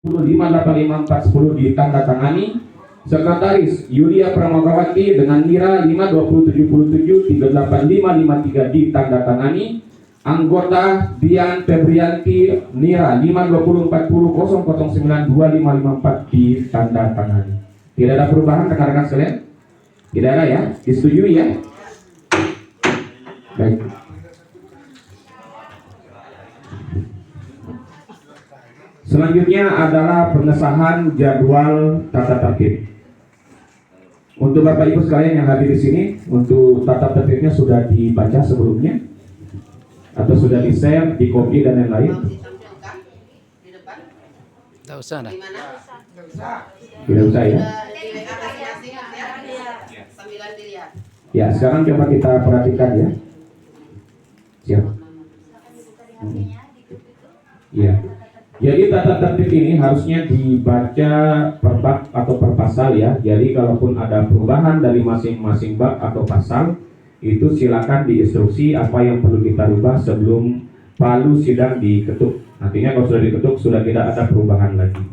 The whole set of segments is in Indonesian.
58540 ditandatangani. Sekretaris Yulia Pramagawati dengan NIRA 5277 38553 ditandatangani. Anggota Dian Febrianti NIRA 5204000925554 ditandatangani. Tidak ada perubahan rekan-rekan sekalian? Tidak ada ya? Disetujui ya? Baik. Selanjutnya adalah pengesahan jadwal tata tertib. Untuk Bapak Ibu sekalian yang hadir di sini, untuk tata tertibnya sudah dibaca sebelumnya atau sudah di-share, di-copy dan lain-lain? Tidak usah dah. Tidak usah ya. Ya, sekarang coba kita perhatikan ya. Siap. Ya. Jadi tata tertib ini harusnya dibaca per bab atau per pasal ya. Jadi kalaupun ada perubahan dari masing-masing bab atau pasal, itu silakan diinstruksi apa yang perlu kita rubah sebelum palu sidang diketuk. Artinya kalau sudah diketuk sudah tidak ada perubahan lagi.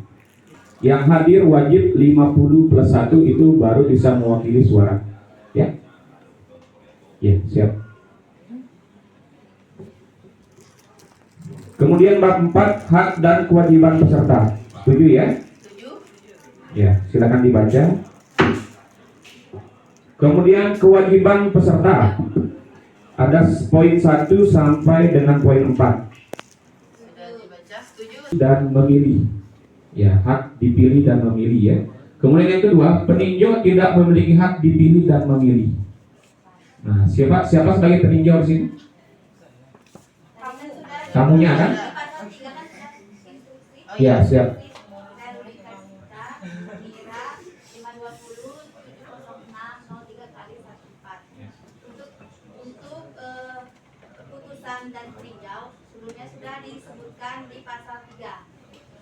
Yang hadir wajib 50+1 itu baru bisa mewakili suara. Ya. Ya, siap. Kemudian bab 4 hak dan kewajiban peserta. Setuju ya? Setuju. Ya, silakan dibaca. Kemudian kewajiban peserta. Ada poin 1 sampai dengan poin 4. Sudah dibaca, setuju. Dan memilih. Ya, hak dipilih dan memilih ya. Kemudian yang kedua, peninjau tidak memiliki hak dipilih dan memilih. Nah, siapa sebagai peninjau di sini? Kamunya kan? Ya, siap. Untuk putusan dan peninjau sebelumnya sudah disebutkan di pasal 3.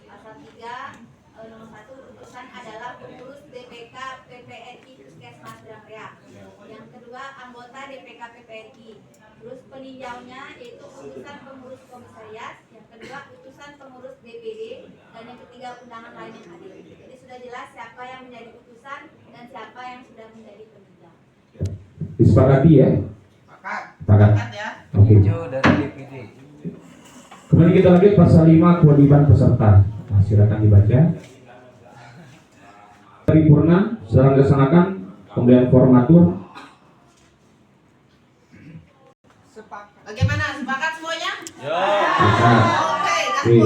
Pasal 3 nomor 1 putusan adalah pengurus DPK PPRI Puskesmas Drangrea. Yang kedua anggota DPK PPRI. Terus peninjaunya yaitu utusan pengurus komisariat, yang kedua utusan pengurus DPD, dan yang ketiga undangan lain yang hadir. Jadi sudah jelas siapa yang menjadi utusan dan siapa yang sudah menjadi peninjau. Disepakati ya? Sepakat ya. Oke. Dari DPD. Kemudian kita lanjut pasal 5 kewajiban peserta. Nah, silakan dibaca. Paripurna sedang dilaksanakan, kemudian formatur. Bagaimana? Sepakat semuanya? Ya. Oke,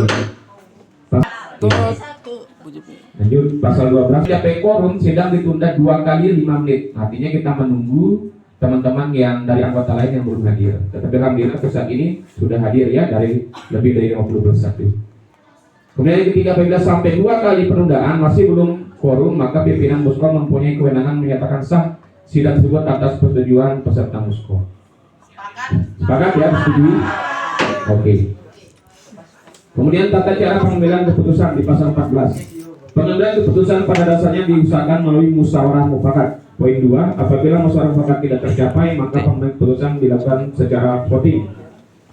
Lanjut pasal 12. Tidak quorum sidang ditunda 2 kali 5 menit. Artinya kita menunggu teman-teman yang dari anggota lain yang belum hadir. Tetapi alhamdulillah saat ini sudah hadir ya dari lebih dari 50+1. Kemudian yang ketiga, apabila sampai 2 kali penundaan masih belum quorum, maka pimpinan Muskor mempunyai kewenangan menyatakan sah sidang tersebut atas persetujuan peserta Muskor. Sepakat ya, setuju? Oke. Kemudian tata cara pengambilan keputusan di pasal 14. Pengambilan keputusan pada dasarnya diusahakan melalui musyawarah mufakat. Poin 2, apabila musyawarah mufakat tidak tercapai, maka pengambilan keputusan dilakukan secara voting.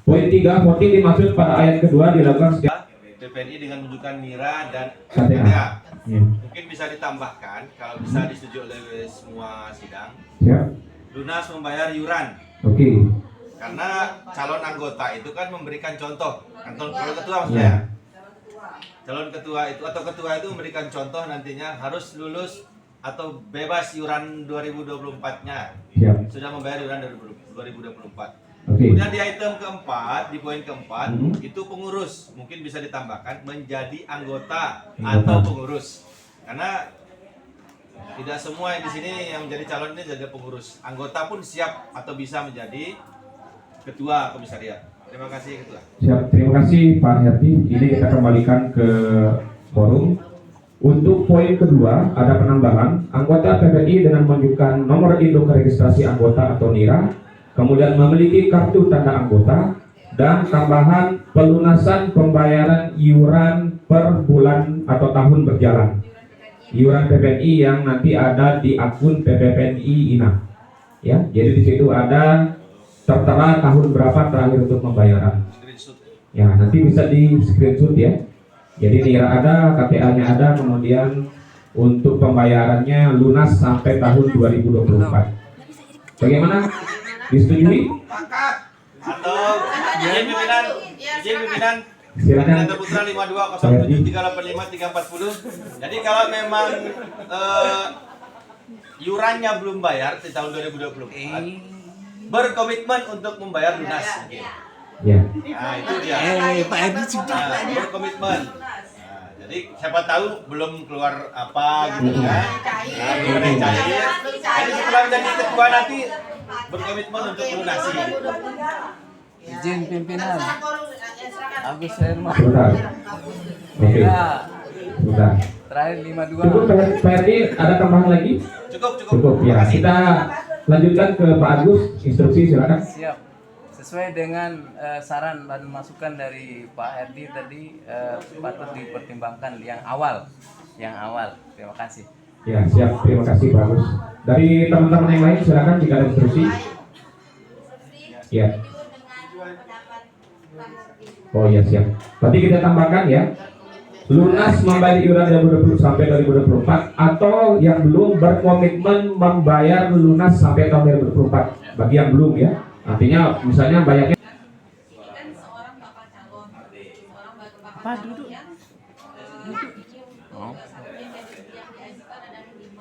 Poin 3, voting dimaksud pada ayat kedua dilakukan secara PPNI dengan menunjukkan NIRA dan KTA. Ya. Mungkin bisa ditambahkan kalau bisa disetujui oleh semua sidang. Siap. Lunas membayar iuran. Oke. Karena calon anggota itu kan memberikan contoh. Calon ketua maksudnya. Calon ketua itu atau ketua itu memberikan contoh nantinya harus lulus atau bebas iuran 2024-nya. Siap. Sudah membayar iuran 2024. Oke. Kemudian di item keempat, di poin keempat, itu pengurus mungkin bisa ditambahkan menjadi anggota atau pengurus. Karena tidak semua yang di sini yang menjadi calon ini jadi pengurus. Anggota pun siap atau bisa menjadi ketua komisariat. Terima kasih ketua. Siap, terima kasih Pak Herdi. Ini kita kembalikan ke forum. Untuk poin kedua ada penambahan anggota PPI dengan menunjukkan nomor induk registrasi anggota atau NIRA, kemudian memiliki kartu tanda anggota, dan tambahan pelunasan pembayaran iuran per bulan atau tahun berjalan. Iuran PPNI yang nanti ada di akun PPPNI INA. Ya, jadi di situ ada tertera tahun berapa terakhir untuk pembayaran. Ya, nanti bisa di screenshot ya. Jadi NIRA ada, KTA-nya ada, kemudian untuk pembayarannya lunas sampai tahun 2024. Bagaimana? Disetujui? Atau izin pimpinan, Silakan. Renata Putra 5207385340. Jadi kalau memang iurannya belum bayar di tahun 2024, berkomitmen untuk membayar lunas. Ya. Nah, itu dia. Pak Edi sudah. Nah, berkomitmen. Nah, jadi siapa tahu belum keluar apa gitu kan. Nah, belum ada yang cair. Jadi setelah menjadi ketua nanti berkomitmen untuk melunasi. Izin pimpinan. Agus Herman. Sebentar. Oke. Ya, Sebentar. terakhir Cukup 52. Pak RD, ada tambahan lagi? Cukup. Cukup ya. Kita lanjutkan ke Pak Agus, instruksi silakan. Siap. Sesuai dengan saran dan masukan dari Pak Herdi tadi, patut dipertimbangkan yang awal. Terima kasih. Ya, siap. Terima kasih Pak Agus. Dari teman-teman yang lain silakan jika ada instruksi. Ya. Oh ya, siap. Berarti kita tambahkan ya. Lunas membayar iuran 2020 sampai 2024 atau yang belum berkomitmen membayar lunas sampai tahun 2024. Bagi yang belum ya. Artinya misalnya bayarnya Kan seorang bakal calon, Apa duduk? Oh. Yang diajukan ada 5.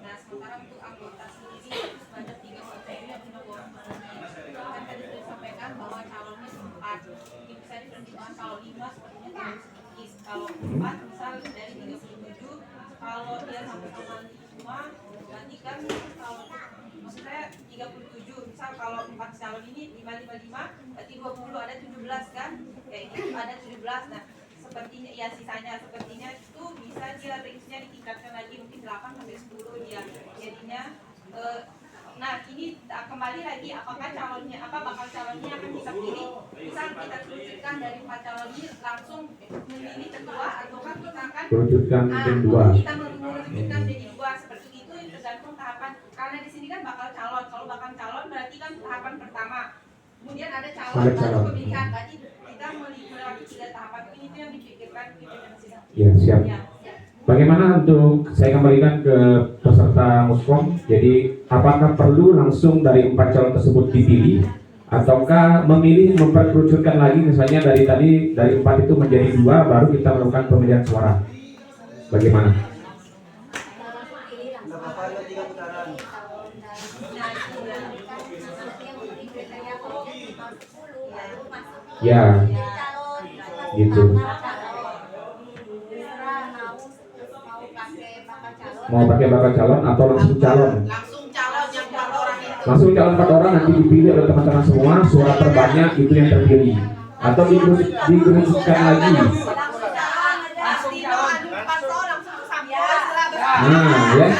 Nah, sementara untuk anggota sendiri sebanyak 3 hotel yang punya quorum penuhnya. Kan tadi sudah disampaikan bahwa calonnya 4. Bisa dipertimbangkan kalau 5 sepertinya tidak sedikit. Kalau 4 misal dari 37, kalau dia sama-sama 5, berarti kan kalau maksudnya 37, misal kalau 4 calon ini 555, berarti 20 ada 17 kan? Kayak gitu ada 17. Nah, sepertinya ya sisanya sepertinya itu bisa dia range-nya ditingkatkan lagi mungkin 8 sampai 10 dia. Jadinya nah ini kembali lagi apakah calonnya bakal calonnya akan bisa pilih, misal kita kerucutkan dari 4 calon ini langsung memilih ketua ataukah kita akan kerucutkan menjadi 2. kita mengerucutkan menjadi 2 seperti itu tergantung tahapan, karena di sini kan bakal calon. Kalau bakal calon berarti kan tahapan pertama, kemudian ada calon baru pemilihan, berarti kita melewati 3 tahapan ini, itu yang dipikirkan pimpinan sidang. Ya, siap. Ya. Bagaimana untuk saya kembalikan ke peserta muskom? Jadi apakah perlu langsung dari 4 calon tersebut dipilih ataukah memilih memperkerucutkan lagi, misalnya dari 4 itu menjadi 2 baru kita melakukan pemilihan suara? Bagaimana? Ya, gitu. Mau pakai bakal calon atau langsung calon? Langsung calon yang 4 orang itu. Langsung calon 4 orang nanti dipilih oleh teman-teman semua, suara terbanyak itu yang terpilih. Atau dikerucutkan lagi. Nah, ya.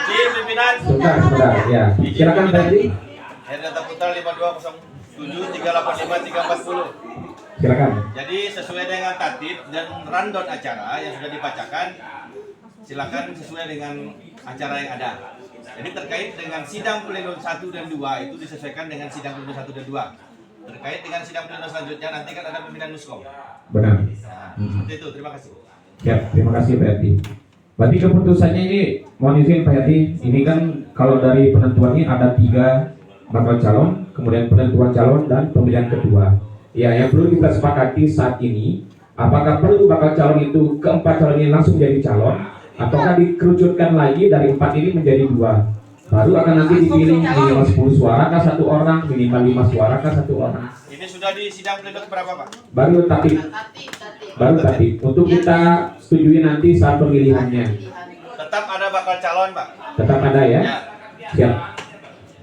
Izin pimpinan. Sebentar, ya. Silakan tadi. Renata Putra 5207385340. Silakan. Jadi sesuai dengan tatib dan rundown acara yang sudah dibacakan, silakan sesuai dengan acara yang ada. Jadi terkait dengan sidang pleno 1 dan 2 itu disesuaikan dengan sidang pleno 1 dan 2. Terkait dengan sidang pleno selanjutnya nanti kan ada pimpinan muskom. Benar. Nah, seperti itu. Terima kasih. Ya, terima kasih Pak Edi. Berarti keputusannya ini, mohon izin Pak Edi, ini kan kalau dari penentuannya ada 3 bakal calon, kemudian penentuan calon dan pemilihan kedua. Ya, yang perlu kita sepakati saat ini, apakah perlu bakal calon itu ke-4 calon ini langsung jadi calon, ataukah dikerucutkan lagi dari 4 ini menjadi 2? Baru akan nanti dipilih minimal 10 suara kah 1 orang, minimal 5 suara kah 1 orang. Ini sudah di sidang pleno berapa, Pak? Baru tatib. Untuk kita setujui nanti saat pemilihannya. Tetap ada bakal calon, Pak. Tetap ada ya? Siap.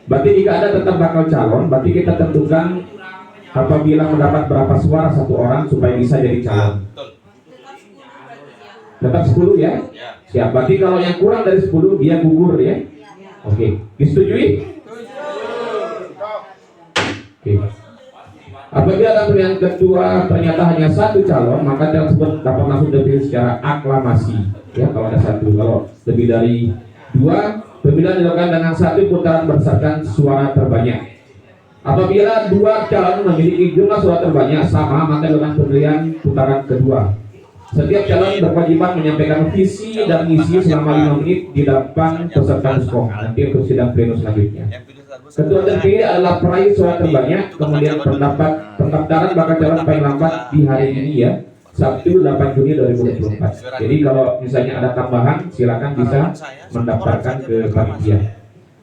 Berarti jika ada tetap bakal calon, berarti kita tentukan apabila mendapat berapa suara 1 orang supaya bisa jadi calon. Betul. Tetap 10 ya? Ya. Siap. Berarti kalau yang kurang dari 10 dia gugur ya? Oke. Disetujui? Oke. Apabila dalam pilihan kedua ternyata hanya 1 calon, maka tersebut dapat langsung dipilih secara aklamasi. Ya, kalau ada 1. Kalau lebih dari 2, pemilihan dilakukan dengan 1 putaran berdasarkan suara terbanyak. Apabila dua calon memiliki jumlah suara terbanyak sama, maka dilakukan pemilihan putaran kedua. Setiap calon berkewajiban menyampaikan visi dan misi selama 5 menit di depan peserta muskom nanti untuk sidang pleno selanjutnya. Ketua terpilih adalah peraih suara terbanyak. Kemudian pendaftaran bakal calon paling lambat di hari ini ya, Sabtu 8 Juni 2024. Jadi kalau misalnya ada tambahan, silakan bisa mendaftarkan ke panitia.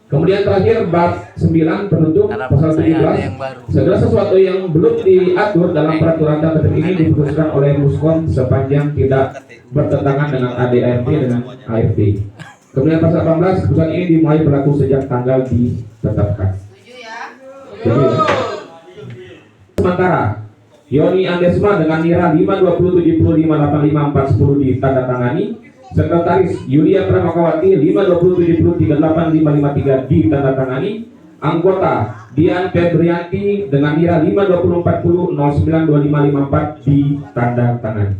Kemudian terakhir bab 9 penutup pasal 17. Segala sesuatu yang belum diatur dalam peraturan tertentu ini diputuskan oleh Muskom sepanjang tidak bertentangan dengan ADART dengan ART. Kemudian pasal 18, keputusan ini dimulai berlaku sejak tanggal ditetapkan. Jadi, sementara Yoni Andesma dengan nira 52070585410 ditandatangani. Sekretaris Yulia Pramakawati 52070385553 ditandatangani. Anggota Dian Febrianti dengan nira 52040092554 ditandatangani.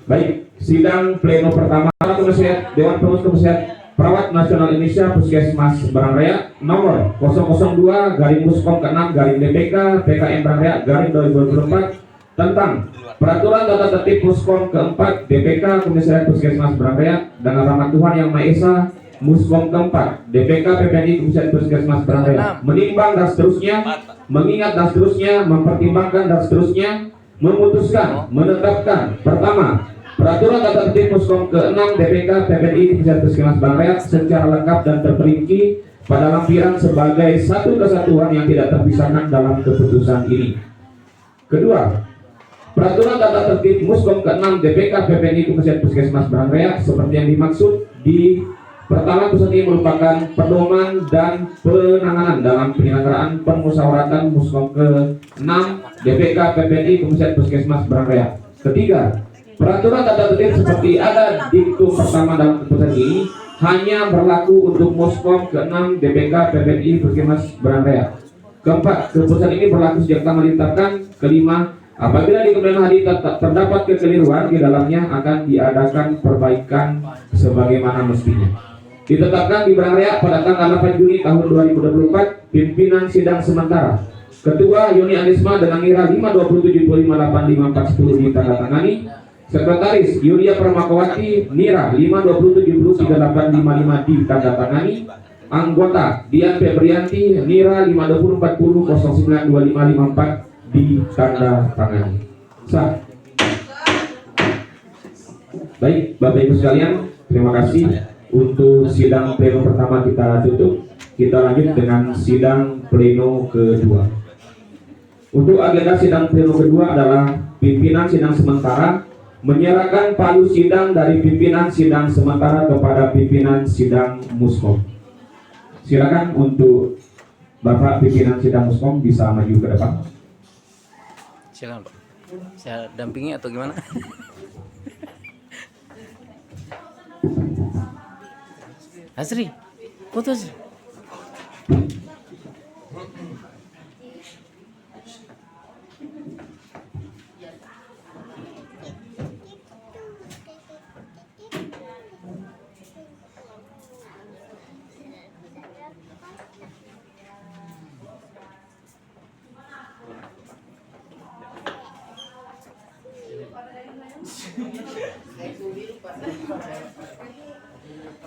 Baik, sidang pleno pertama Dewan Pengawas Kementerian Perawat Nasional Indonesia Puskesmas Barangraya nomor 002/Muskom ke-6/DPK PKM Barangraya/2024 tentang peraturan tata tertib Muskom ke-4 DPK Komisariat Puskesmas Barangraya dengan rahmat Tuhan Yang Maha Esa. Muskom ke-4 DPK PPNI Komisariat Puskesmas Barangraya menimbang dan seterusnya, mengingat dan seterusnya, mempertimbangkan dan seterusnya, memutuskan, menetapkan. Pertama, peraturan tata tertib Muskom ke-6 DPK PPNI Komisariat Puskesmas Barangraya secara lengkap dan terperinci pada lampiran sebagai satu kesatuan yang tidak terpisahkan dalam keputusan ini. Kedua, peraturan tata tertib Muskom ke-6 DPK PPNI Komisariat Puskesmas Barangraya seperti yang dimaksud di pertama pusat ini merupakan pedoman dan penanganan dalam penyelenggaraan permusyawaratan Muskom ke-6 DPK PPNI Komisariat Puskesmas Barangraya. Ketiga, peraturan tata tertib seperti ada diktum pertama dalam keputusan ini hanya berlaku untuk Muskom ke-6 DPK PPNI Puskesmas Barangraya. Keempat, keputusan ini berlaku sejak tanggal ditetapkan. Kelima, apabila di kemudian hari terdapat kekeliruan di dalamnya akan diadakan perbaikan sebagaimana mestinya. Ditetapkan di Barangraya pada tanggal 8 Juni tahun 2024. Pimpinan sidang sementara Ketua Yoni Andesma dengan nira 52070585410 ditandatangani. Sekretaris Yulia Pramakawati nira 520703855 ditandatangani. Anggota Dian Febrianti nira 52040092554 ditandatangani. Sah. Baik, Bapak Ibu sekalian, terima kasih. Untuk sidang pleno pertama kita tutup. Kita lanjut dengan sidang pleno kedua. Untuk agenda sidang pleno kedua adalah pimpinan sidang sementara menyerahkan palu sidang dari pimpinan sidang sementara kepada pimpinan sidang Muskom. Silakan untuk Bapak pimpinan sidang Muskom bisa maju ke depan. Silakan Pak. Saya dampingi atau gimana? Asri, foto Asri.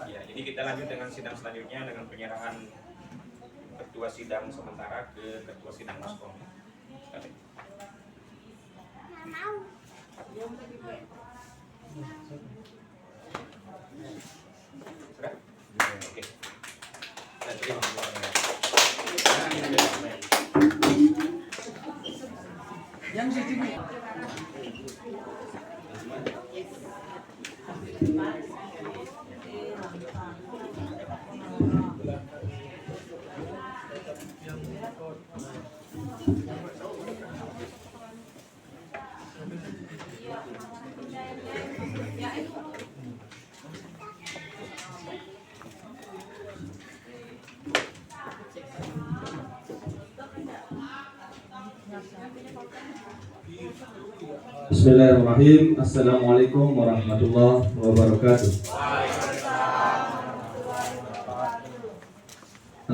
Ya, jadi kita lanjut dengan sidang selanjutnya dengan penyerahan ketua sidang sementara ke ketua sidang Muskom. Oke. Saya terima. Yang sini. Bismillahirrahmanirrahim. Assalamualaikum warahmatullahi wabarakatuh.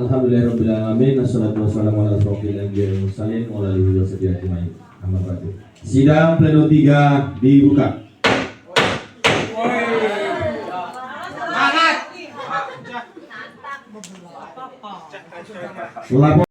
Alhamdulillahirabbil assalatu wassalamu ala asyrofil anbiya'i wal mursalin wa ala alihi washabihi ajmain. Amma ba'du. Sidang pleno 3 dibuka. Lapor